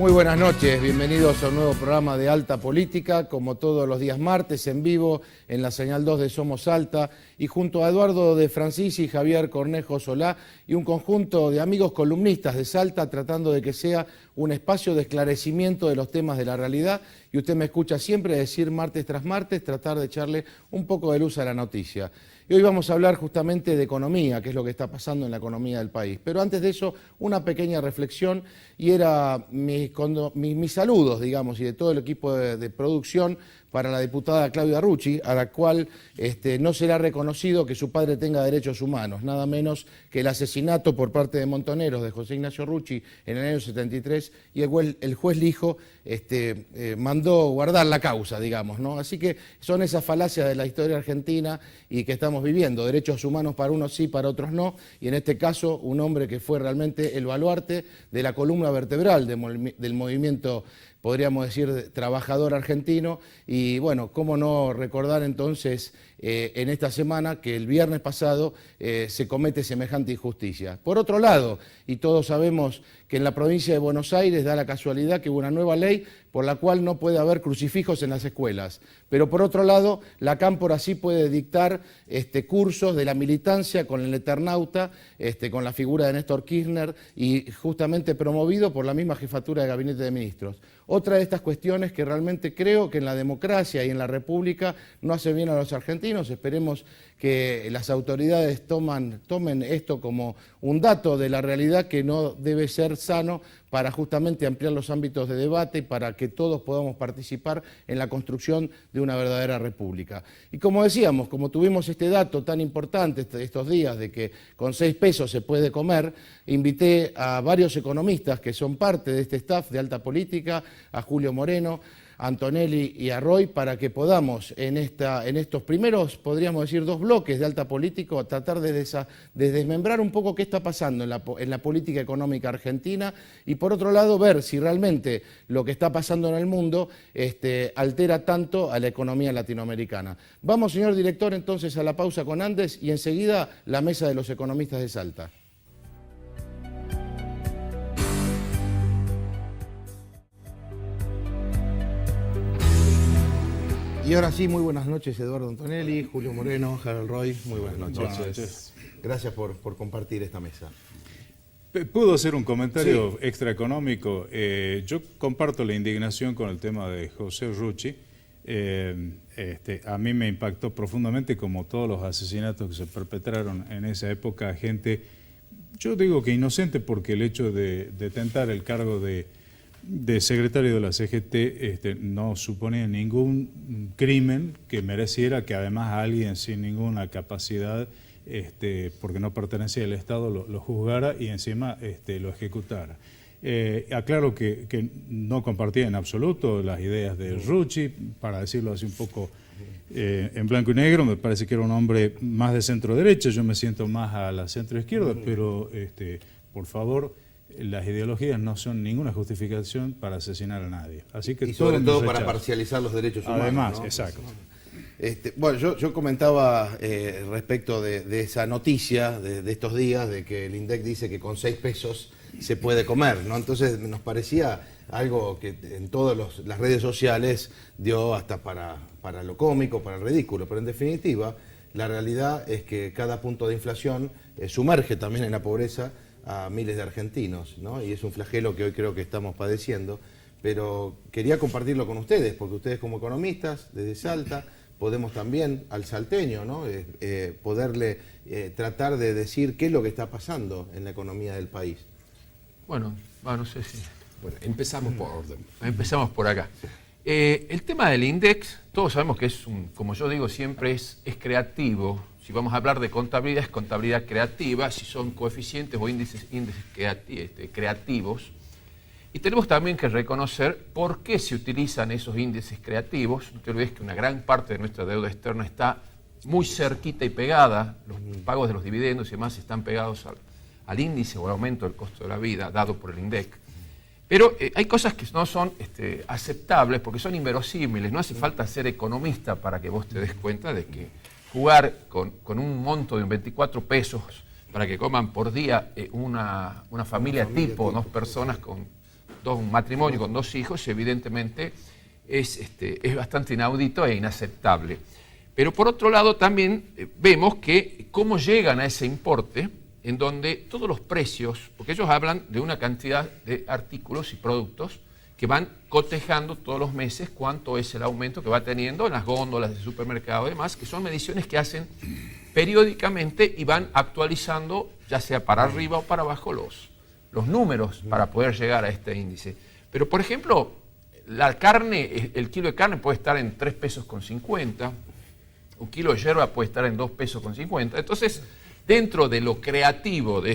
Muy buenas noches, bienvenidos a un nuevo programa de Alta Política, como todos los días martes, en vivo, en la señal 2 de Somos Alta, y junto a Eduardo de Francisci, Javier Cornejo Solá, y un conjunto de amigos columnistas de Salta, tratando de que sea un espacio de esclarecimiento de los temas de la realidad, y usted me escucha siempre decir martes tras martes, tratar de echarle un poco de luz a la noticia. Y hoy vamos a hablar justamente de economía, que es lo que está pasando en la economía del país. Pero antes de eso, una pequeña reflexión, y era mis saludos, digamos, y de todo el equipo de producción para la diputada Claudia Rucci, a la cual no se le ha reconocido que su padre tenga derechos humanos, nada menos que el asesinato por parte de Montoneros de José Ignacio Rucci en el año 73, y el juez Lijo mandó guardar la causa, digamos, ¿no? Así que son esas falacias de la historia argentina y que estamos viviendo, derechos humanos para unos sí, para otros no, y en este caso un hombre que fue realmente el baluarte de la columna vertebral del movimiento, podríamos decir, trabajador argentino. Y bueno, cómo no recordar entonces en esta semana que el viernes pasado se comete semejante injusticia. Por otro lado, y todos sabemos que en la provincia de Buenos Aires da la casualidad que hubo una nueva ley por la cual no puede haber crucifijos en las escuelas. Pero por otro lado, la Cámpora sí puede dictar cursos de la militancia con el Eternauta, con la figura de Néstor Kirchner, y justamente promovido por la misma jefatura de Gabinete de Ministros. Otra de estas cuestiones que realmente creo que en la democracia y en la república no hace bien a los argentinos. Esperemos que las autoridades tomen esto como un dato de la realidad que no debe ser sano, para justamente ampliar los ámbitos de debate y para que todos podamos participar en la construcción de una verdadera república. Y como decíamos, como tuvimos este dato tan importante estos días de que con 6 pesos se puede comer, invité a varios economistas que son parte de este staff de Alta Política, a Julio Moreno, a Antonelli y a Roy, para que podamos en estos primeros, podríamos decir, 2 bloques de Alta Política, tratar de desmembrar un poco qué está pasando en la política económica argentina, y por otro lado ver si realmente lo que está pasando en el mundo altera tanto a la economía latinoamericana. Vamos, señor director, entonces a la pausa con Andes y enseguida la mesa de los economistas de Salta. Y ahora sí, muy buenas noches, Eduardo Antonelli, Julio Moreno, Harold Roy, muy buenas noches. Buenas noches. Gracias por compartir esta mesa. ¿Puedo hacer un comentario sí. extraeconómico? Yo comparto la indignación con el tema de José Rucci. A mí me impactó profundamente, como todos los asesinatos que se perpetraron en esa época, gente, yo digo que inocente, porque el hecho de tentar el cargo de secretario de la CGT no suponía ningún crimen que mereciera que además alguien sin ninguna capacidad, porque no pertenecía al Estado, lo juzgara y encima lo ejecutara. Aclaro que no compartía en absoluto las ideas de Rucci, para decirlo así un poco en blanco y negro. Me parece que era un hombre más de centro-derecha, yo me siento más a la centro-izquierda, pero por favor, las ideologías no son ninguna justificación para asesinar a nadie. Así que y sobre todo para parcializar los derechos humanos. Además, ¿no? Exacto. Bueno, yo comentaba respecto de esa noticia de estos días, de que el INDEC dice que con 6 pesos se puede comer, ¿no? Entonces nos parecía algo que en todas las redes sociales dio hasta para lo cómico, para el ridículo, pero en definitiva la realidad es que cada punto de inflación sumerge también en la pobreza a miles de argentinos, ¿no? Y es un flagelo que hoy creo que estamos padeciendo, pero quería compartirlo con ustedes, porque ustedes como economistas desde Salta podemos también al salteño, ¿no? Poderle tratar de decir qué es lo que está pasando en la economía del país. Bueno, no sé si... Bueno, empezamos por orden. Empezamos por acá. El tema del INDEX, todos sabemos que es, como yo digo siempre, es creativo. Si vamos a hablar de contabilidad, es contabilidad creativa, si son coeficientes o índices creativos. Y tenemos también que reconocer por qué se utilizan esos índices creativos. No te olvides que una gran parte de nuestra deuda externa está muy cerquita y pegada, los pagos de los dividendos y demás están pegados al índice o al aumento del costo de la vida dado por el INDEC. Pero hay cosas que no son aceptables porque son inverosímiles. No hace falta ser economista para que vos te des cuenta de que jugar con un monto de 24 pesos para que coman por día una familia tipo, 2 personas con un matrimonio con 2 hijos, evidentemente es bastante inaudito e inaceptable. Pero por otro lado también vemos que cómo llegan a ese importe en donde todos los precios, porque ellos hablan de una cantidad de artículos y productos que van cotejando todos los meses cuánto es el aumento que va teniendo en las góndolas de supermercado y demás, que son mediciones que hacen periódicamente y van actualizando, ya sea para arriba o para abajo, los números para poder llegar a este índice. Pero, por ejemplo, la carne, el kilo de carne puede estar en 3 pesos con 50, un kilo de yerba puede estar en 2 pesos con 50. Entonces, dentro de lo creativo de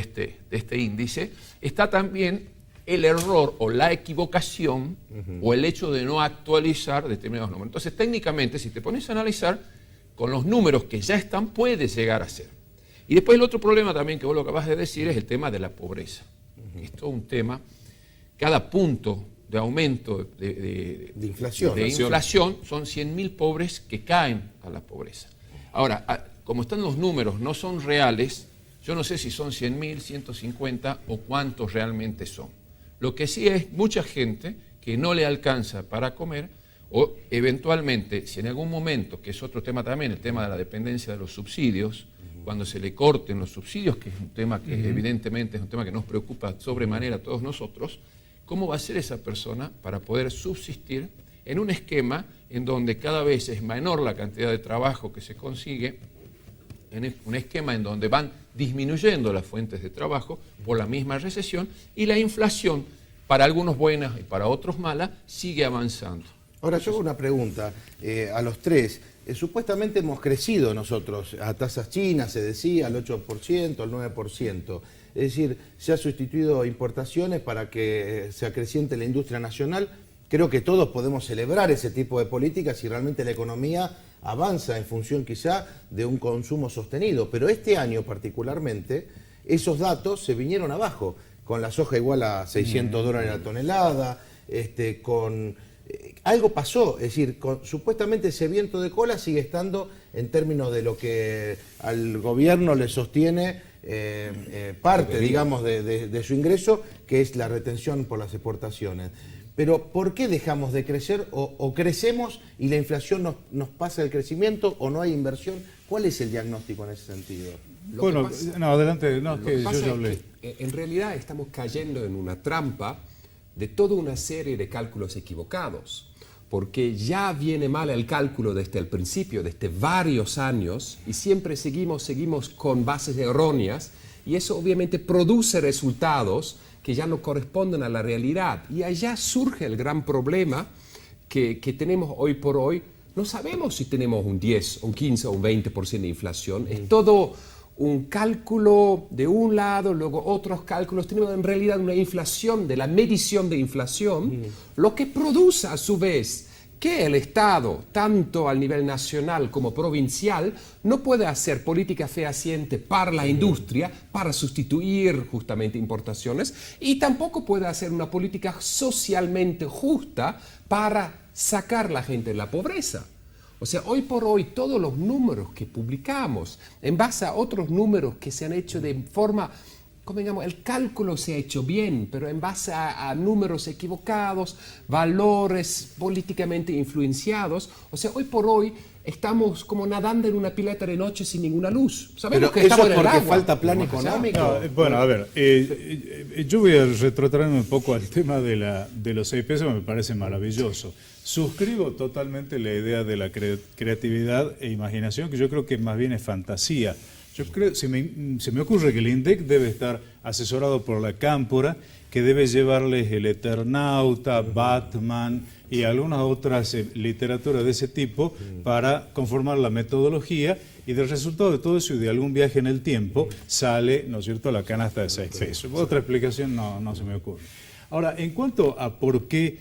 este índice está también el error o la equivocación o el hecho de no actualizar determinados números. Entonces, técnicamente, si te pones a analizar, con los números que ya están, puede llegar a ser. Y después el otro problema también que vos lo acabas de decir es el tema de la pobreza. Esto es un tema, cada punto de aumento de inflación son 100.000 pobres que caen a la pobreza. Ahora, como están los números, no son reales, yo no sé si son 100.000, 150 o cuántos realmente son. Lo que sí es mucha gente que no le alcanza para comer o eventualmente, si en algún momento, que es otro tema también, el tema de la dependencia de los subsidios, cuando se le corten los subsidios, que es un tema que evidentemente es un tema que nos preocupa sobremanera a todos nosotros, ¿cómo va a ser esa persona para poder subsistir en un esquema en donde cada vez es menor la cantidad de trabajo que se consigue, en un esquema en donde van disminuyendo las fuentes de trabajo por la misma recesión y la inflación, para algunos buenas y para otros malas, sigue avanzando? Ahora yo hago una pregunta a los tres. Supuestamente hemos crecido nosotros a tasas chinas, se decía, al 8%, al 9%. Es decir, se ha sustituido importaciones para que se acreciente la industria nacional. Creo que todos podemos celebrar ese tipo de políticas si realmente la economía avanza en función quizá de un consumo sostenido. Pero este año particularmente, esos datos se vinieron abajo, con la soja igual a $600 la tonelada, algo pasó, es decir, supuestamente ese viento de cola sigue estando en términos de lo que al gobierno le sostiene parte, digamos, de su ingreso, que es la retención por las exportaciones. Pero ¿por qué dejamos de crecer o crecemos y la inflación nos pasa el crecimiento o no hay inversión? ¿Cuál es el diagnóstico en ese sentido? Bueno, no, adelante, no, que yo ya hablé. En realidad estamos cayendo en una trampa de toda una serie de cálculos equivocados, porque ya viene mal el cálculo desde el principio, desde varios años, y siempre seguimos con bases erróneas, y eso obviamente produce resultados que ya no corresponden a la realidad. Y allá surge el gran problema que tenemos hoy por hoy. No sabemos si tenemos un 10, un 15 o un 20% de inflación. Es todo un cálculo de un lado, luego otros cálculos. Tenemos en realidad una inflación de la medición de inflación, lo que produce a su vez que el Estado, tanto al nivel nacional como provincial, no puede hacer política fehaciente para la industria, para sustituir justamente importaciones, y tampoco puede hacer una política socialmente justa para sacar a la gente de la pobreza. O sea, hoy por hoy todos los números que publicamos, en base a otros números que se han hecho de forma, como digamos, el cálculo se ha hecho bien, pero en base a números equivocados, valores políticamente influenciados. O sea, hoy por hoy estamos como nadando en una pileta de noche sin ninguna luz. Sabemos que estamos en el agua. ¿Eso es porque falta plan económico? No, bueno, a ver, yo voy a retrotraerme un poco al tema de los 6 pesos, me parece maravilloso. Suscribo totalmente la idea de la creatividad e imaginación, que yo creo que más bien es fantasía. Yo creo, se me ocurre que el INDEC debe estar asesorado por la Cámpora, que debe llevarles el Eternauta, Batman y algunas otras literaturas de ese tipo para conformar la metodología, y del resultado de todo eso y de algún viaje en el tiempo sale, ¿no es cierto?, la canasta de 6 pesos. Otra explicación no se me ocurre. Ahora, en cuanto a por qué,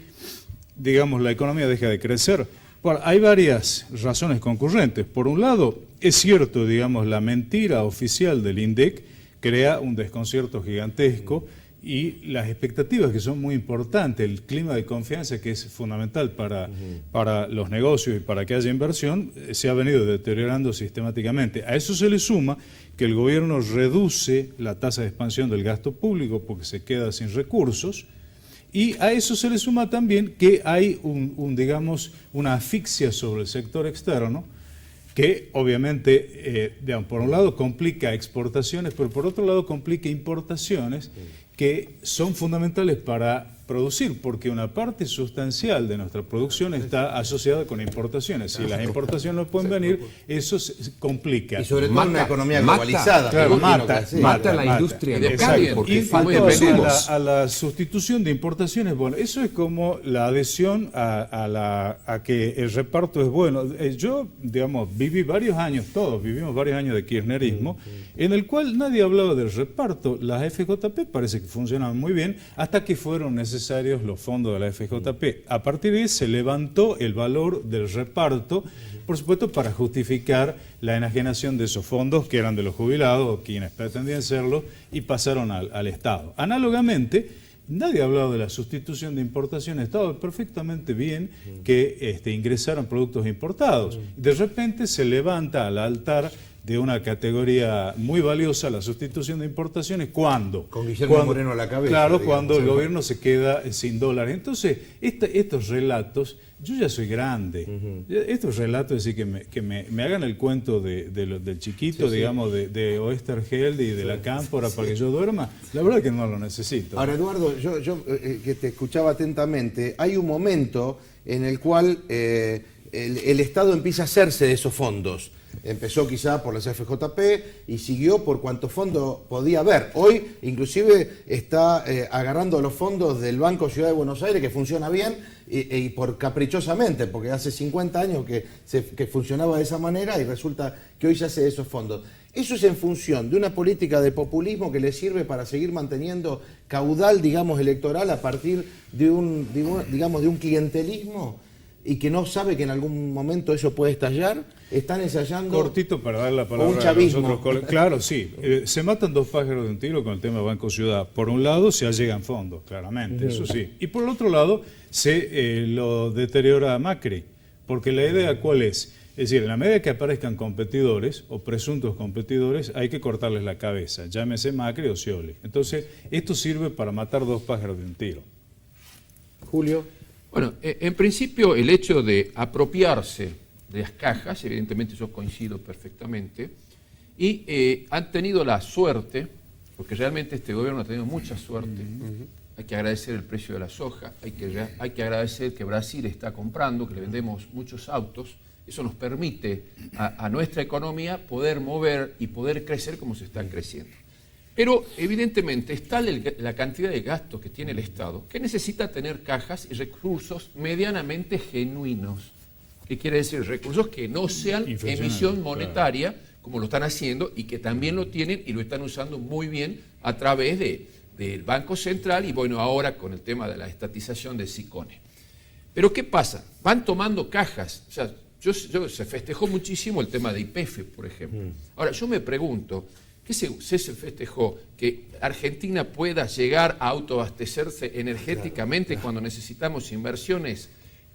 digamos, la economía deja de crecer, bueno, hay varias razones concurrentes. Por un lado, es cierto, digamos, la mentira oficial del INDEC crea un desconcierto gigantesco y las expectativas, que son muy importantes, el clima de confianza, que es fundamental para los negocios y para que haya inversión, se ha venido deteriorando sistemáticamente. A eso se le suma que el gobierno reduce la tasa de expansión del gasto público porque se queda sin recursos, Y a eso se le suma también que hay digamos, una asfixia sobre el sector externo, que obviamente, digamos, por un lado complica exportaciones, pero por otro lado complica importaciones que son fundamentales para producir, porque una parte sustancial de nuestra producción está asociada con importaciones. Si las importaciones no pueden venir, eso se complica. Y sobre todo en una economía globalizada. Claro, mata la industria local, porque falta insumos. A la sustitución de importaciones, bueno, eso es como la adhesión a que el reparto es bueno. Yo, digamos, todos vivimos varios años de kirchnerismo, en el cual nadie hablaba del reparto. Las FJP parece que funcionaban muy bien, hasta que fueron necesarios los fondos de la FJP. A partir de ahí se levantó el valor del reparto, por supuesto para justificar la enajenación de esos fondos que eran de los jubilados o quienes pretendían serlo y pasaron al Estado. Análogamente, nadie ha hablado de la sustitución de importaciones. Estaba perfectamente bien que ingresaran productos importados. De repente se levanta al altar de una categoría muy valiosa, la sustitución de importaciones, ¿cuándo? Con Guillermo Moreno a la cabeza. Claro, cuando el gobierno se queda sin dólares. Entonces, estos relatos, yo ya soy grande, estos relatos, es decir, que me hagan el cuento del chiquito, digamos, de Oesterheld y de la Cámpora para que yo duerma, la verdad que no lo necesito. Ahora, Eduardo, yo que te escuchaba atentamente, hay un momento en el cual el Estado empieza a hacerse de esos fondos. Empezó quizá por las FJP y siguió por cuantos fondos podía haber. Hoy inclusive está agarrando los fondos del Banco Ciudad de Buenos Aires, que funciona bien y por caprichosamente, porque hace 50 años que funcionaba de esa manera y resulta que hoy se hace de esos fondos. Eso es en función de una política de populismo que le sirve para seguir manteniendo caudal, digamos, electoral a partir de un clientelismo y que no sabe que en algún momento eso puede estallar. Están ensayando... Cortito para dar la palabra un chavismo. a los otros. Claro, sí. Se matan dos pájaros de un tiro con el tema Banco Ciudad. Por un lado, se allegan fondos, claramente, eso sí. Y por el otro lado, se lo deteriora Macri. Porque la idea, ¿cuál es? Es decir, en la medida que aparezcan competidores o presuntos competidores, hay que cortarles la cabeza. Llámese Macri o Scioli. Entonces, esto sirve para matar dos pájaros de un tiro. Julio. Bueno, en principio el hecho de apropiarse de las cajas, evidentemente yo coincido perfectamente, y han tenido la suerte, porque realmente este gobierno ha tenido mucha suerte, hay que agradecer el precio de la soja, hay que agradecer que Brasil está comprando, que le vendemos muchos autos, eso nos permite a nuestra economía poder mover y poder crecer como se está creciendo. Pero evidentemente está la cantidad de gastos que tiene el Estado, que necesita tener cajas y recursos medianamente genuinos. ¿Qué quiere decir? Recursos que no sean emisión monetaria, claro, como lo están haciendo, y que también lo tienen y lo están usando muy bien a través del Banco Central y bueno, ahora con el tema de la estatización de SICONE. Pero ¿qué pasa? Van tomando cajas. O sea, se festejó muchísimo el tema de YPF, por ejemplo. Ahora, yo me pregunto, ¿qué se festejó? ¿Que Argentina pueda llegar a autoabastecerse energéticamente cuando necesitamos inversiones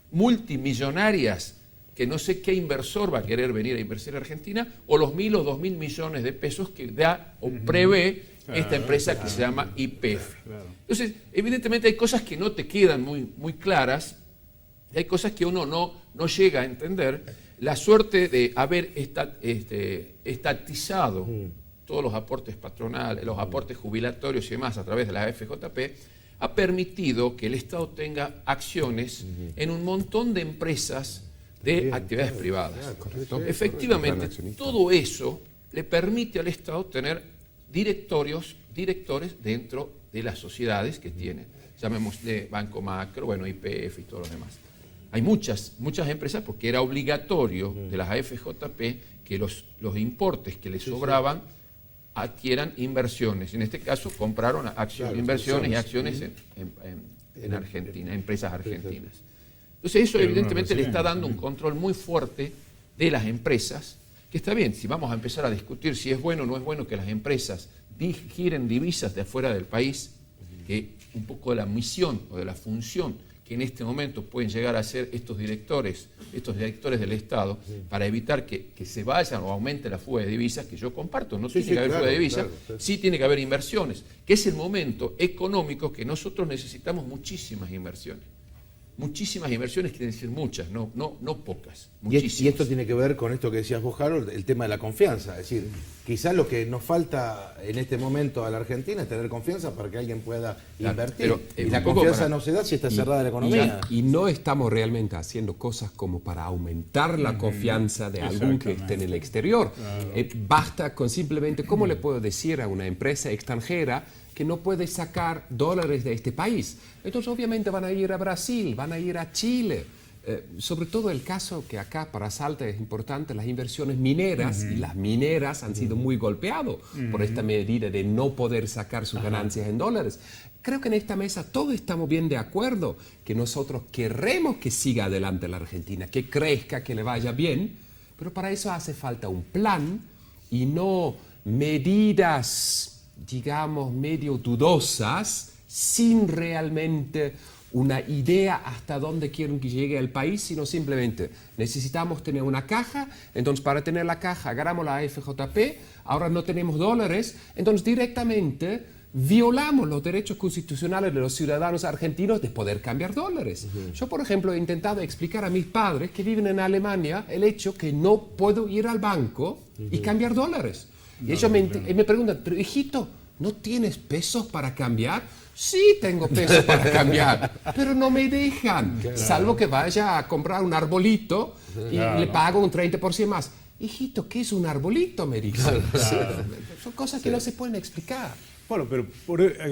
multimillonarias, que no sé qué inversor va a querer venir a invertir en Argentina, o los 1.000 o 2.000 millones de pesos que da o prevé esta empresa que se llama YPF? Entonces, evidentemente hay cosas que no te quedan muy claras, hay cosas que uno no llega a entender. La suerte de haber estatizado todos los aportes patronales, los aportes jubilatorios y demás a través de la FJP, ha permitido que el Estado tenga acciones en un montón de empresas de actividades privadas. Efectivamente, todo eso le permite al Estado tener directores dentro de las sociedades que tienen. Llamémosle Banco Macro, bueno, YPF y todos los demás. Hay muchas empresas porque era obligatorio de las AFJP que los importes que les sobraban adquieran inversiones. En este caso compraron inversiones y acciones en Argentina, empresas argentinas. Entonces eso evidentemente le está dando un control muy fuerte de las empresas, que está bien, si vamos a empezar a discutir si es bueno o no es bueno que las empresas giren divisas de afuera del país, que un poco de la misión o de la función que en este momento pueden llegar a ser estos directores del Estado, para evitar que se vayan o aumente la fuga de divisas, que yo comparto, no tiene que haber fuga de divisas, sí tiene que haber inversiones, que es el momento económico que nosotros necesitamos muchísimas inversiones. Muchísimas inversiones quieren decir muchas, no pocas. Y esto tiene que ver con esto que decías vos, Harold, el tema de la confianza. Es decir, quizás lo que nos falta en este momento a la Argentina es tener confianza para que alguien pueda invertir. Pero, y la confianza no se da si está cerrada la economía. Y no estamos realmente haciendo cosas como para aumentar la confianza de algún que esté en el exterior. Basta con simplemente, ¿cómo le puedo decir a una empresa extranjera que no puede sacar dólares de este país? Entonces obviamente van a ir a Brasil, van a ir a Chile. Sobre todo el caso que acá para Salta es importante, las inversiones mineras, y las mineras han sido muy golpeadas por esta medida de no poder sacar sus ganancias en dólares. Creo que en esta mesa todos estamos bien de acuerdo que nosotros queremos que siga adelante la Argentina, que crezca, que le vaya bien, pero para eso hace falta un plan y no medidas, digamos, medio dudosas, sin realmente una idea hasta dónde quieren que llegue el país, sino simplemente necesitamos tener una caja, entonces para tener la caja agarramos la FJP, ahora no tenemos dólares, entonces directamente violamos los derechos constitucionales de los ciudadanos argentinos de poder cambiar dólares. Yo, por ejemplo, he intentado explicar a mis padres que viven en Alemania el hecho que no puedo ir al banco y cambiar dólares. Y ellos me preguntan, pero hijito, ¿no tienes pesos para cambiar? Sí, tengo pesos para cambiar, pero no me dejan, salvo que vaya a comprar un arbolito y le pago un 30% más. Hijito, ¿qué es un arbolito? Me dicen. Sí, son cosas que no se pueden explicar. Bueno, pero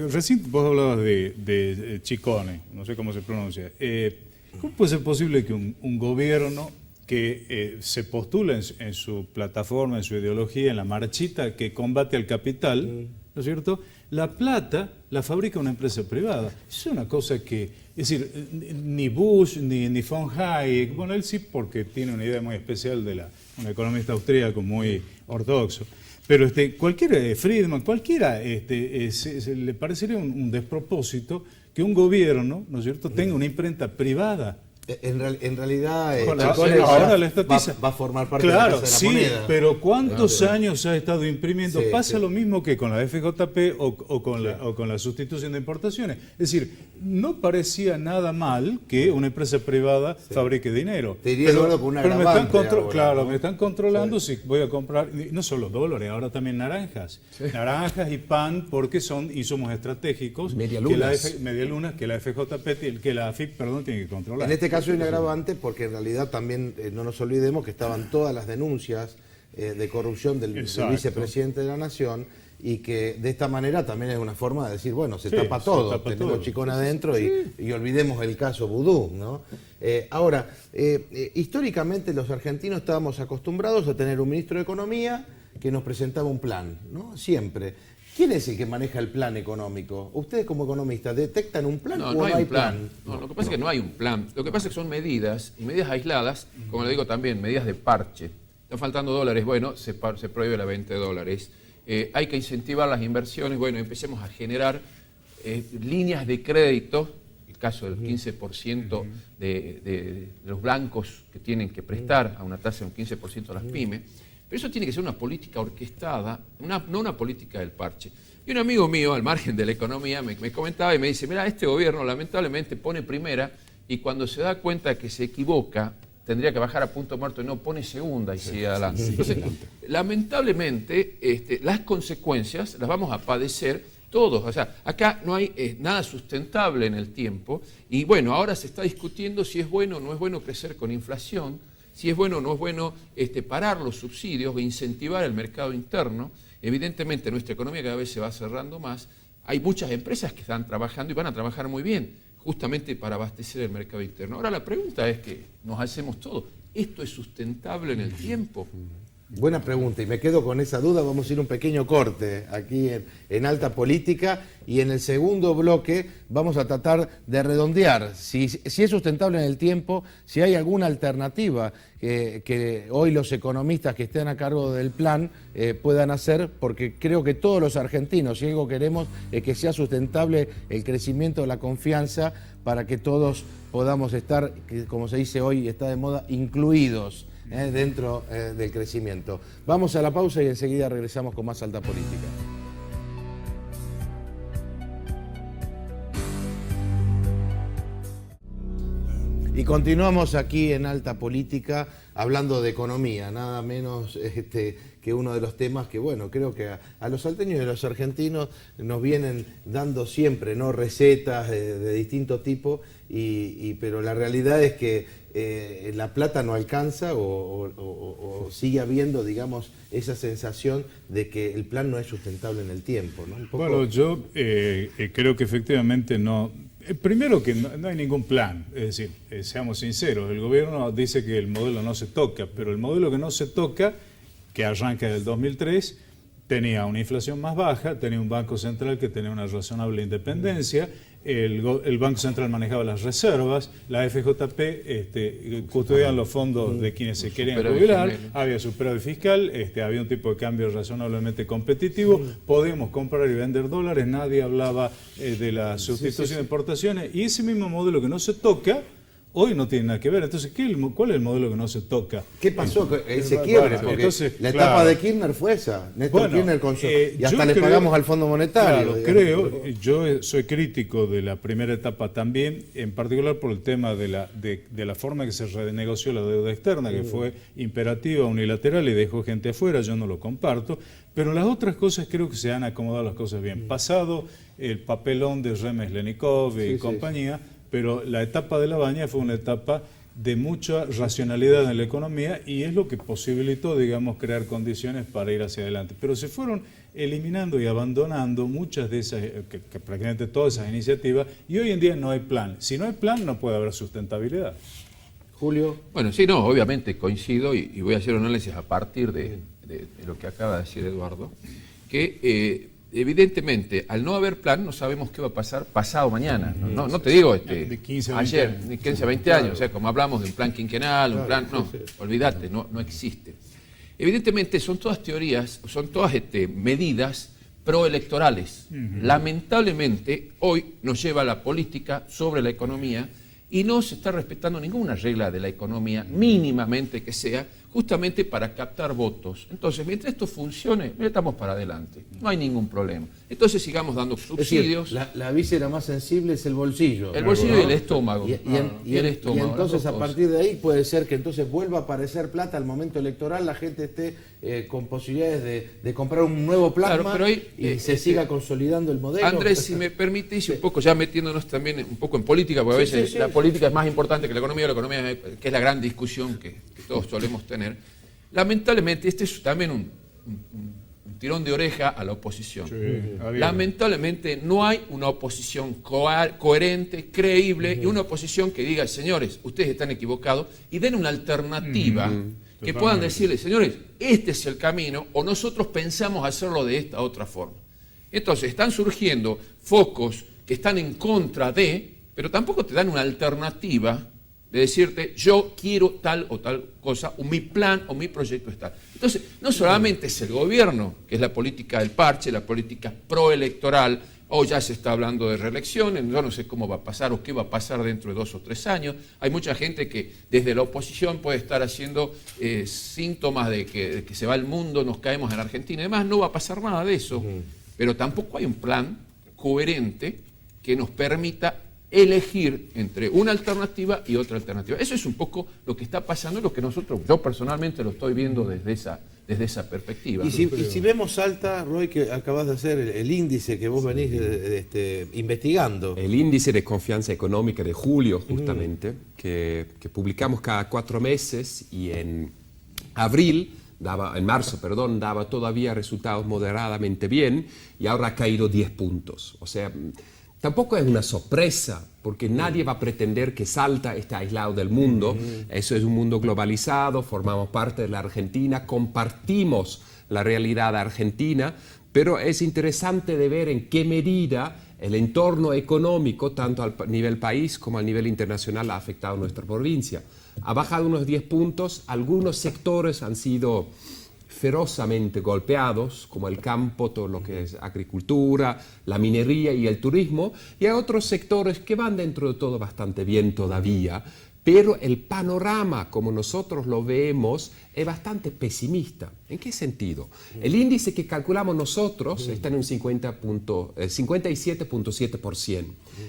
recién vos hablabas de Ciccone, no sé cómo se pronuncia. ¿Cómo puede ser posible que un gobierno que se postula en su plataforma, en su ideología, en la marchita que combate al capital, ¿no es cierto?, la plata la fabrica una empresa privada? Es una cosa que, es decir, ni Bush ni von Hayek, bueno, él sí porque tiene una idea muy especial de un economista austríaco muy ortodoxo, pero cualquier Friedman, cualquiera, le parecería un despropósito que un gobierno, ¿no es cierto?, tenga una imprenta privada. En realidad, ahora la estatiza va a formar parte claro, de la sí, moneda. pero ¿cuántos años ha estado imprimiendo? Pasa lo mismo que con la FJP o con la sustitución de importaciones. Es decir, no parecía nada mal que una empresa privada fabrique dinero. Te diría, Eduardo, con una agravante ahora, claro, ¿no? Me están controlando si voy a comprar, no solo dólares, ahora también naranjas. Naranjas y pan, porque son insumos estratégicos. Medialunas que la FJP, que la AFIP, perdón, tiene que controlar. En este caso hay un agravante porque en realidad también no nos olvidemos que estaban todas las denuncias de corrupción del vicepresidente de la Nación y que de esta manera también es una forma de decir, bueno, se tapa todo, tenemos Ciccone adentro y olvidemos el caso Vudú, ¿no? Ahora, históricamente los argentinos estábamos acostumbrados a tener un ministro de Economía que nos presentaba un plan, ¿no? Siempre. ¿Quién es el que maneja el plan económico? ¿Ustedes como economistas detectan un plan o no hay plan? No, lo que pasa es que no hay un plan. Lo que pasa es que son medidas, y medidas aisladas, como le digo también, medidas de parche. Están faltando dólares, bueno, se prohíbe la venta de dólares. Hay que incentivar las inversiones, bueno, empecemos a generar líneas de crédito, el caso del 15% de los blancos que tienen que prestar a una tasa de un 15% a las pymes. Pero eso tiene que ser una política orquestada, no una política del parche. Y un amigo mío, al margen de la economía, me comentaba y me dice, mira, este gobierno lamentablemente pone primera y cuando se da cuenta que se equivoca, tendría que bajar a punto muerto y no pone segunda y sigue adelante. Entonces, lamentablemente, las consecuencias las vamos a padecer todos. O sea, acá no hay nada sustentable en el tiempo y bueno, ahora se está discutiendo si es bueno o no es bueno crecer con inflación, si es bueno o no es bueno parar los subsidios e incentivar el mercado interno. Evidentemente nuestra economía cada vez se va cerrando más. Hay muchas empresas que están trabajando y van a trabajar muy bien, justamente para abastecer el mercado interno. Ahora la pregunta es que nos hacemos todo. ¿Esto es sustentable en el tiempo? Buena pregunta, y me quedo con esa duda. Vamos a ir un pequeño corte aquí en Alta Política, y en el segundo bloque vamos a tratar de redondear si es sustentable en el tiempo, si hay alguna alternativa que hoy los economistas que estén a cargo del plan puedan hacer, porque creo que todos los argentinos, si algo queremos, es que sea sustentable el crecimiento de la confianza para que todos podamos estar, como se dice hoy, está de moda, incluidos dentro del crecimiento. Vamos a la pausa y enseguida regresamos con más Alta Política. Y continuamos aquí en Alta Política hablando de economía, nada menos que uno de los temas que, bueno, creo que a los salteños y a los argentinos nos vienen dando siempre, ¿no?, recetas de distinto tipo, pero la realidad es que la plata no alcanza o sigue habiendo, digamos, esa sensación de que el plan no es sustentable en el tiempo, ¿no? Un poco... Bueno, yo creo que efectivamente no. Primero que no hay ningún plan, es decir, seamos sinceros, el gobierno dice que el modelo no se toca, pero el modelo que no se toca, que arranca del 2003, tenía una inflación más baja, tenía un Banco Central que tenía una razonable independencia, el Banco Central manejaba las reservas, la FJP custodiaba los fondos de quienes se querían jubilar, había superávit fiscal, había un tipo de cambio razonablemente competitivo, podíamos comprar y vender dólares, nadie hablaba de la sustitución de importaciones, y ese mismo modelo que no se toca, hoy no tiene nada que ver. Entonces, ¿cuál es el modelo que no se toca? ¿Qué pasó? Ese quiebre, porque entonces, la etapa de Kirchner fue esa. Néstor Kirchner y hasta le pagamos al Fondo Monetario. Claro, yo soy crítico de la primera etapa también, en particular por el tema de la forma que se renegoció la deuda externa, que fue imperativa, unilateral y dejó gente afuera, yo no lo comparto, pero las otras cosas creo que se han acomodado las cosas bien. Pasado el papelón de Remes Lenikov y compañía, pero la etapa de la Baña fue una etapa de mucha racionalidad en la economía y es lo que posibilitó, digamos, crear condiciones para ir hacia adelante. Pero se fueron eliminando y abandonando muchas de esas, que prácticamente todas esas iniciativas, y hoy en día no hay plan. Si no hay plan, no puede haber sustentabilidad. Julio. Bueno, sí, no, obviamente coincido y voy a hacer un análisis a partir de lo que acaba de decir Eduardo, que evidentemente, al no haber plan, no sabemos qué va a pasar pasado mañana. No te digo de 15 a 20 ayer, años. ni 15 a 20 años. O sea, como hablamos de un plan quinquenal, un plan... No, olvídate, no existe. Evidentemente, son todas teorías, son todas medidas proelectorales. Lamentablemente, hoy nos lleva la política sobre la economía y no se está respetando ninguna regla de la economía, mínimamente que sea, justamente para captar votos. Entonces, mientras esto funcione, estamos para adelante, no hay ningún problema. Entonces sigamos dando subsidios. Es decir, la víscera más sensible es el bolsillo. El bolsillo, ¿no? Y el estómago. Y entonces a partir de ahí puede ser que entonces vuelva a aparecer plata al momento electoral, la gente esté con posibilidades de comprar un nuevo plasma, claro, y se siga consolidando el modelo. Andrés, si me permitís, un poco ya metiéndonos también un poco en política, porque a veces la política es más importante que la economía que es la gran discusión que todos solemos tener. Lamentablemente, este es también un tirón de oreja a la oposición. Lamentablemente no hay una oposición coherente, creíble, y una oposición que diga, señores, ustedes están equivocados, y den una alternativa que puedan decirle, señores, este es el camino, o nosotros pensamos hacerlo de esta otra forma. Entonces, están surgiendo focos que están en contra de, pero tampoco te dan una alternativa de decirte, yo quiero tal o tal cosa, o mi plan o mi proyecto es tal. Entonces, no solamente es el gobierno, que es la política del parche, la política proelectoral, o ya se está hablando de reelecciones, yo no sé cómo va a pasar o qué va a pasar dentro de 2 o 3 años. Hay mucha gente que desde la oposición puede estar haciendo síntomas de que se va el mundo, nos caemos en Argentina y demás. No va a pasar nada de eso, pero tampoco hay un plan coherente que nos permita elegir entre una alternativa y otra alternativa. Eso es un poco lo que está pasando, lo que yo personalmente lo estoy viendo desde esa perspectiva. Y si vemos Salta, Roy, que acabas de hacer el índice que vos venís investigando. El índice de confianza económica de julio, justamente, que publicamos cada 4 meses, y en marzo, daba todavía resultados moderadamente bien, y ahora ha caído 10 puntos. O sea, Tampoco es una sorpresa, porque nadie va a pretender que Salta está aislado del mundo. Eso es un mundo globalizado, formamos parte de la Argentina, compartimos la realidad argentina, pero es interesante de ver en qué medida el entorno económico, tanto al nivel país como al nivel internacional, ha afectado a nuestra provincia. Ha bajado unos 10 puntos, algunos sectores han sido ferozmente golpeados, como el campo, todo lo que es agricultura, la minería y el turismo, y hay otros sectores que van dentro de todo bastante bien todavía, pero el panorama, como nosotros lo vemos, es bastante pesimista. ¿En qué sentido? El índice que calculamos nosotros está en un 57.7%.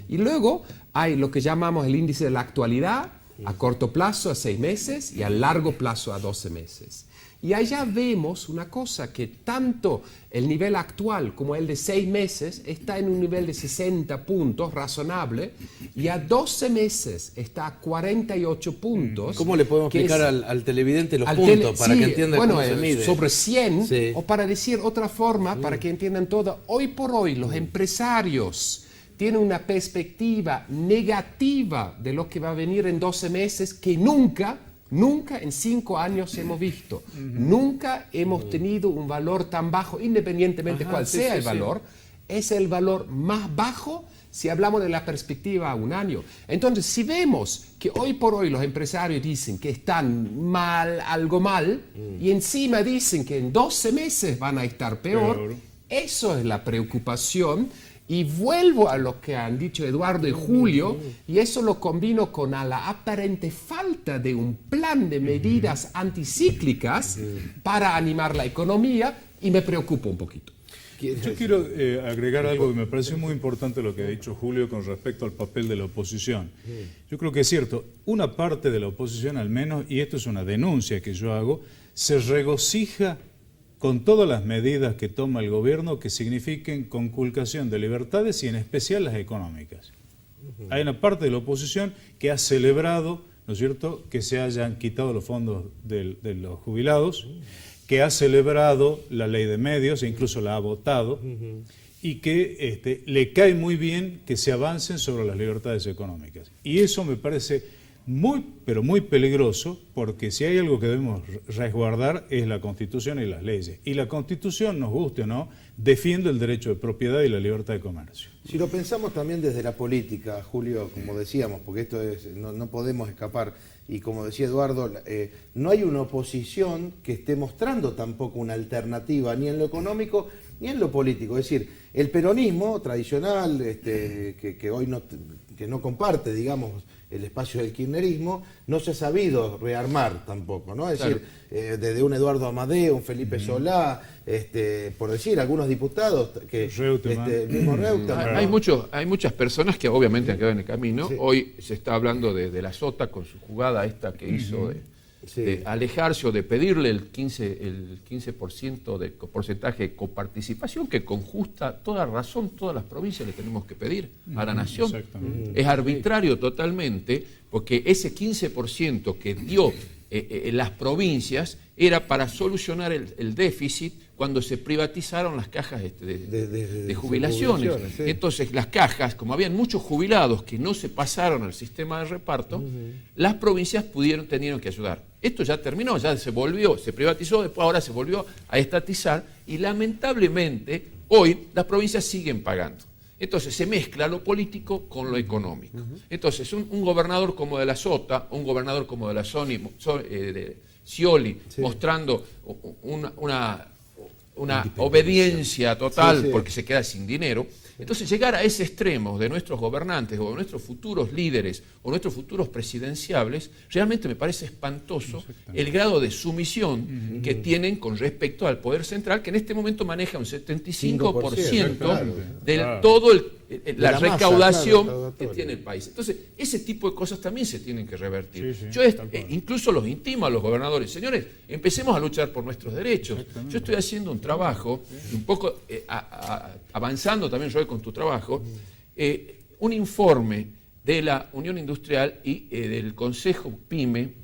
Y luego hay lo que llamamos el índice de la actualidad, a corto plazo, a 6 meses, y a largo plazo, a 12 meses. Y allá vemos una cosa, que tanto el nivel actual como el de 6 meses está en un nivel de 60 puntos, razonable, y a 12 meses está a 48 puntos. ¿Cómo le podemos explicar al televidente los puntos para que entienda cómo se mide? Sobre 100, o para decir otra forma, para que entiendan todo, hoy por hoy los empresarios tienen una perspectiva negativa de lo que va a venir en 12 meses que nunca en 5 años hemos visto. Nunca hemos tenido un valor tan bajo, independientemente cuál sea el valor. Es el valor más bajo si hablamos de la perspectiva a un año. Entonces, si vemos que hoy por hoy los empresarios dicen que están mal, algo mal, y encima dicen que en 12 meses van a estar peor, eso es la preocupación. Y vuelvo a lo que han dicho Eduardo y Julio, y eso lo combino con la aparente falta de un plan de medidas anticíclicas para animar la economía, y me preocupa un poquito. Yo quiero agregar algo que me pareció muy importante lo que ha dicho Julio con respecto al papel de la oposición. Yo creo que es cierto, una parte de la oposición al menos, y esto es una denuncia que yo hago, se regocija con todas las medidas que toma el gobierno que signifiquen conculcación de libertades y en especial las económicas. Hay una parte de la oposición que ha celebrado, ¿no es cierto?, que se hayan quitado los fondos de los jubilados, que ha celebrado la ley de medios e incluso la ha votado, y que le cae muy bien que se avancen sobre las libertades económicas. Y eso me parece muy, pero muy peligroso, porque si hay algo que debemos resguardar es la Constitución y las leyes. Y la Constitución, nos guste o no, defiende el derecho de propiedad y la libertad de comercio. Si lo pensamos también desde la política, Julio, como decíamos, porque esto es, no podemos escapar, y como decía Eduardo, no hay una oposición que esté mostrando tampoco una alternativa, ni en lo económico ni en lo político. Es decir, el peronismo tradicional, que hoy no comparte, digamos, el espacio del kirchnerismo, no se ha sabido rearmar tampoco, ¿no? Es decir, desde un Eduardo Amadeo, un Felipe Solá, por decir, algunos diputados que mismo Reutemann. Hay muchas personas que obviamente han quedado en el camino. Hoy se está hablando de la Sota con su jugada esta que hizo de alejarse o de pedirle el 15% de porcentaje de coparticipación, que con justa toda razón todas las provincias le tenemos que pedir a la nación. Es arbitrario totalmente, porque ese 15% que dio las provincias era para solucionar el déficit cuando se privatizaron las cajas de jubilaciones. Entonces las cajas, como habían muchos jubilados que no se pasaron al sistema de reparto, las provincias tenieron que ayudar. Esto ya terminó, ya se privatizó, después ahora se volvió a estatizar, y lamentablemente hoy las provincias siguen pagando. Entonces se mezcla lo político con lo económico. Entonces un gobernador como de la Sota, un gobernador como de la Scioli, mostrando una obediencia total porque se queda sin dinero. Entonces llegar a ese extremo de nuestros gobernantes o de nuestros futuros líderes o nuestros futuros presidenciables, realmente me parece espantoso el grado de sumisión que tienen con respecto al poder central, que en este momento maneja un 75% de todo la recaudación que tiene el país. Entonces, ese tipo de cosas también se tienen que revertir. Yo incluso los intimo a los gobernadores: señores, empecemos a luchar por nuestros derechos. Yo estoy haciendo un trabajo, un poco avanzando también yo con tu trabajo, un informe de la Unión Industrial y del Consejo PYME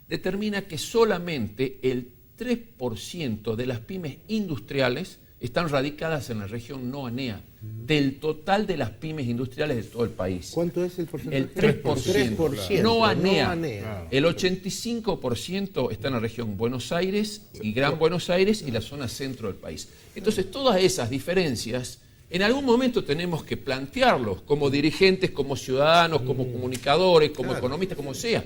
determina que solamente el 3% de las pymes industriales están radicadas en la región no ANEA, del total de las pymes industriales de todo el país. ¿Cuánto es el porcentaje? El 3%. 3%. No ANEA. No ANEA. El 85% está en la región Buenos Aires y Gran Buenos Aires y la zona centro del país. Entonces, todas esas diferencias, en algún momento tenemos que plantearlos como dirigentes, como ciudadanos, como comunicadores, como economistas, como sea.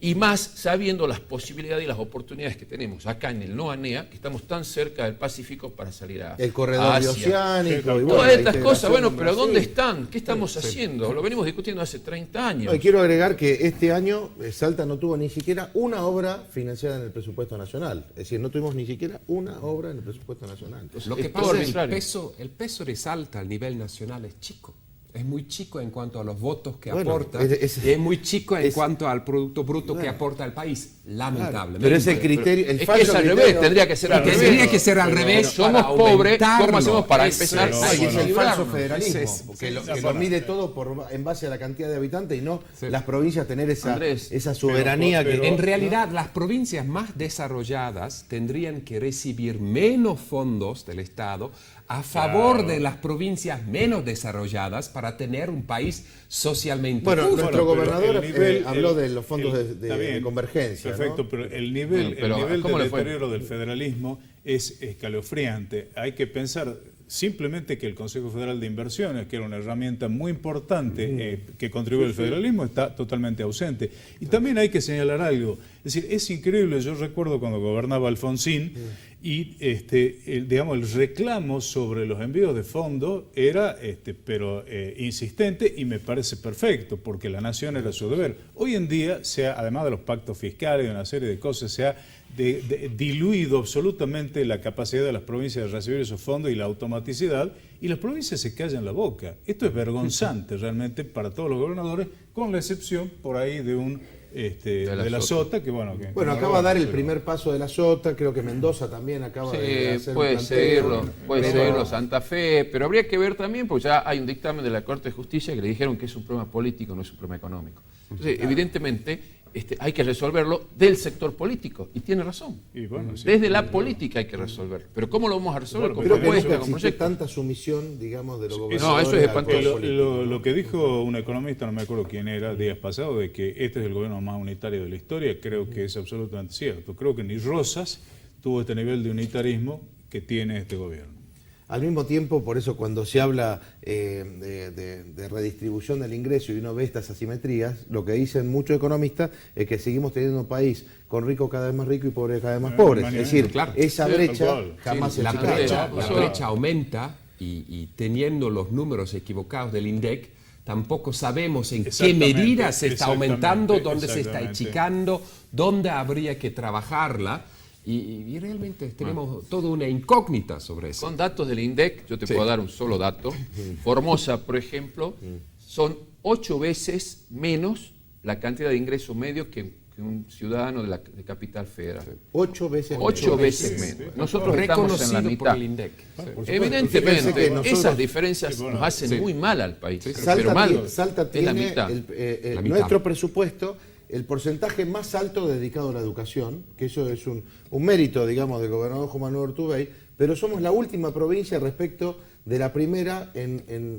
Y más sabiendo las posibilidades y las oportunidades que tenemos acá en el no ANEA, que estamos tan cerca del Pacífico para salir a El corredor Asia. bioceánico. Y Todas la estas cosas, bueno, integración pero en ¿dónde Brasil. están? ¿Qué estamos haciendo? Lo venimos discutiendo hace 30 años. No, y quiero agregar que este año Salta no tuvo ni siquiera una obra financiada en el presupuesto nacional. Es decir, no tuvimos ni siquiera una obra en el presupuesto nacional. Lo que Es todo pasa es arbitrario. que el peso de Salta a nivel nacional es chico. Es muy chico en cuanto a los votos que Bueno, aporta y es muy chico en cuanto al Producto Bruto que aporta el país, lamentablemente. Pero ese criterio, el Es que falso es al criterio- revés, tendría que ser al revés. Tendría que ser al revés. Somos para pobres, ¿cómo aumentarlo. hacemos para Eso empezar es. a No, y es el falso equilibrarnos? federalismo, Ese es- porque lo mide todo en base a la cantidad de habitantes y no las provincias tener esa, Andrés, esa soberanía pero- que... En realidad, las provincias más desarrolladas tendrían que recibir menos fondos del Estado a favor de las provincias menos desarrolladas para tener un país socialmente Bueno, justo. nuestro pero gobernador el nivel- habló el- de los fondos está de bien, convergencia. Perfecto, ¿no? pero el nivel, Bueno, pero el nivel ¿cómo de le fue? deterioro del federalismo es escalofriante. Hay que pensar simplemente que el Consejo Federal de Inversiones, que era una herramienta muy importante que contribuye al federalismo, está totalmente ausente. Y también hay que señalar algo. Es decir, es increíble, yo recuerdo cuando gobernaba Alfonsín y digamos, el reclamo sobre los envíos de fondos era insistente y me parece perfecto, porque la nación era su deber. Hoy en día, además de los pactos fiscales y una serie de cosas, se ha diluido absolutamente la capacidad de las provincias de recibir esos fondos y la automaticidad, y las provincias se callan la boca. Esto es vergonzante realmente para todos los gobernadores, con la excepción por ahí de la Sota, que bueno... Bueno, acaba de dar el primer paso de la Sota, creo que Mendoza también acaba de hacer puede un planteo. seguirlo Santa Fe, pero habría que ver también, porque ya hay un dictamen de la Corte de Justicia que le dijeron que es un problema político, no es un problema económico. Entonces, evidentemente, hay que resolverlo del sector político, y tiene razón. Y bueno, sí. Desde la política hay que resolverlo. Pero ¿cómo lo vamos a resolver? Bueno, Con Creo que propuestas, nunca con existe proyectos. tanta sumisión, digamos, de los No, gobernadores. eso es al poder espantoso. político. Lo que dijo un economista, no me acuerdo quién era, días pasados, de que este es el gobierno más unitario de la historia, creo que es absolutamente cierto. Creo que ni Rosas tuvo este nivel de unitarismo que tiene este gobierno. Al mismo tiempo, por eso cuando se habla de redistribución del ingreso y uno ve estas asimetrías, lo que dicen muchos economistas es que seguimos teniendo un país con ricos cada vez más ricos y pobres cada vez más pobres. Es decir, claro. esa Sí, brecha tal cual. jamás se La achicará. brecha aumenta y teniendo los números equivocados del INDEC, tampoco sabemos en qué Exactamente, medida se está aumentando, dónde se está exactamente. achicando, dónde habría que trabajarla. Y realmente tenemos toda una incógnita sobre eso. Con datos del INDEC, yo te puedo dar un solo dato. Formosa, por ejemplo, son 8 veces menos la cantidad de ingreso medio que un ciudadano de Capital Federal. 8 veces. 8 menos. veces menos. Nosotros estamos en la Reconocido por mitad. el INDEC. Fíjense Evidentemente, que nosotros- esas diferencias nos hacen muy mal al país. Pero Salta, mal, Salta es la tiene mitad. La mitad. nuestro presupuesto, el porcentaje más alto dedicado a la educación, que eso es un mérito, digamos, del gobernador Juan Manuel Urtubey, pero somos la última provincia respecto de la primera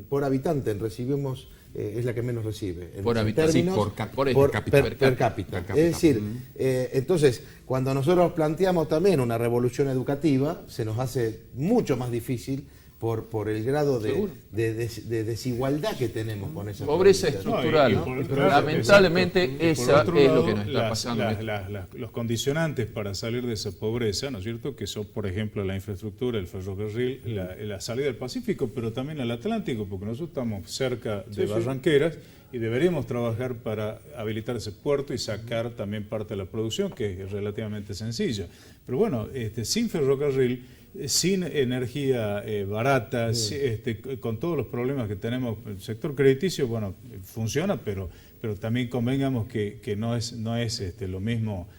por habitante. Recibimos, es la que menos recibe. Por en habitante, términos, sí, per cápita. Es decir, entonces, cuando nosotros planteamos también una revolución educativa, se nos hace mucho más difícil por el grado de desigualdad que tenemos con esa Pobreza provincias. estructural. No, y por- Lamentablemente, exacto. Y por esa otro es lo lado, que nos está pasando. los condicionantes para salir de esa pobreza, ¿no es cierto?, que son, por ejemplo, la infraestructura, el ferrocarril, la salida del Pacífico, pero también al Atlántico, porque nosotros estamos cerca de Barranqueras y deberíamos trabajar para habilitar ese puerto y sacar también parte de la producción, que es relativamente sencilla. Pero bueno, sin ferrocarril, sin energía barata, con todos los problemas que tenemos, el sector crediticio, bueno, funciona, pero también convengamos que no es lo mismo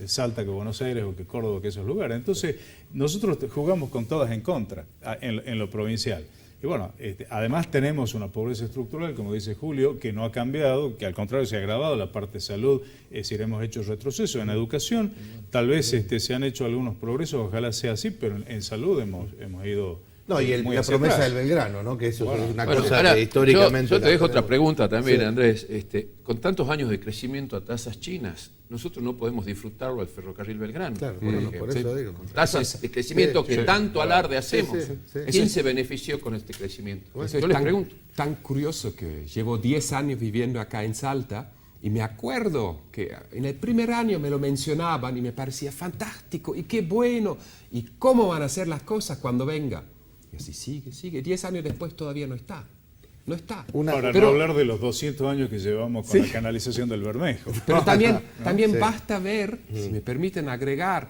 Salta que Buenos Aires o que Córdoba que esos lugares. Entonces, nosotros jugamos con todas en contra en lo provincial. Y bueno, además tenemos una pobreza estructural, como dice Julio, que no ha cambiado, que al contrario se ha agravado. La parte de salud, es decir, hemos hecho retroceso. En educación, tal vez se han hecho algunos progresos, ojalá sea así, pero en salud hemos ido... No, y muy la hacia promesa atrás. del Belgrano, ¿no? Que eso es una Bueno, cosa ahora, que históricamente... yo te dejo otra tenemos. pregunta también, Sí. Andrés. Con tantos años de crecimiento a tasas chinas, nosotros no podemos disfrutarlo al ferrocarril Belgrano. Claro, por bueno, ejemplo. por eso digo. Con tasas de crecimiento que tanto alarde hacemos. sí. ¿Quién se benefició con este crecimiento? Eso Yo es les pregunto. tan curioso que llevo 10 años viviendo acá en Salta y me acuerdo que en el primer año me lo mencionaban y me parecía fantástico y qué bueno y cómo van a ser las cosas cuando venga. Y así sigue. 10 años después todavía no está. No está. Para Pero- no hablar de los 200 años que llevamos con la canalización del Bermejo. Pero también Sí. basta ver, si me permiten agregar,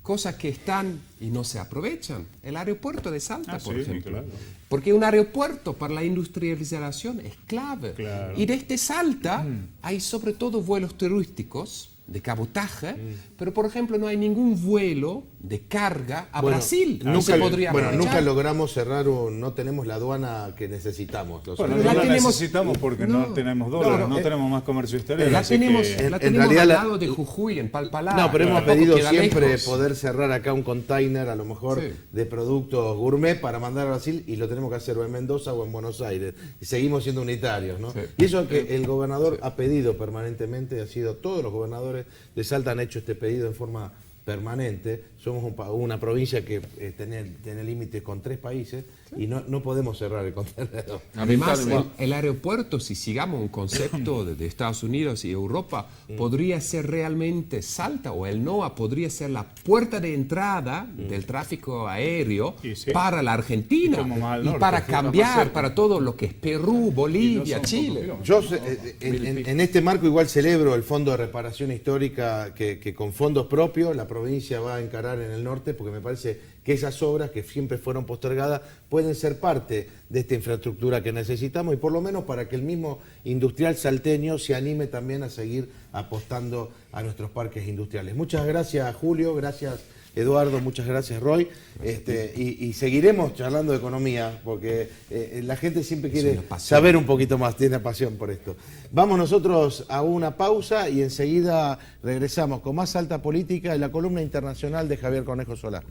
cosas que están y no se aprovechan. El aeropuerto de Salta, por sí, ejemplo. claro. Porque un aeropuerto para la industrialización es clave. Claro. Y desde Salta hay sobre todo vuelos turísticos de cabotaje, pero por ejemplo no hay ningún vuelo de carga a Brasil. Nunca, podría aprovechar. nunca logramos cerrar, no tenemos la aduana que necesitamos. Los Bueno, Pero no la la tenemos- necesitamos porque no, no, tenemos dólares, no, no, tenemos más comercio exterior. La así tenemos, que- la en tenemos realidad al la- lado de Jujuy, en Palpalá. No, pero hemos tampoco pedido queda siempre lejos. poder cerrar acá un container, a lo mejor Sí. de productos gourmet para mandar a Brasil, y lo tenemos que hacer o en Mendoza o en Buenos Aires. Y seguimos siendo unitarios, ¿no? Sí. Y eso que el gobernador ha pedido permanentemente, todos los gobernadores de Salta han hecho este pedido en forma permanente. Somos una provincia que tiene límites con 3 países y no podemos cerrar el contenedor. Además, Lamentablemente. el aeropuerto, si sigamos un concepto de Estados Unidos y Europa, podría ser realmente Salta o el NOA podría ser la puerta de entrada del tráfico aéreo Y sí. para la Argentina Y como más al y norte, para sí, más cambiar cerca. para todo lo que es Perú, Bolivia, son Chile. pocos Yo en este marco igual celebro el Fondo de Reparación Histórica que con fondos propios la provincia va a encarar en el norte, porque me parece que esas obras que siempre fueron postergadas pueden ser parte de esta infraestructura que necesitamos, y por lo menos para que el mismo industrial salteño se anime también a seguir apostando a nuestros parques industriales. Muchas gracias, Julio, gracias, Eduardo, muchas gracias, Roy, y seguiremos charlando de economía, porque la gente siempre quiere una pasión. saber un poquito más, tiene pasión por esto. Vamos nosotros a una pausa y enseguida regresamos con más Alta Política y la columna internacional de Javier Cornejo Solá.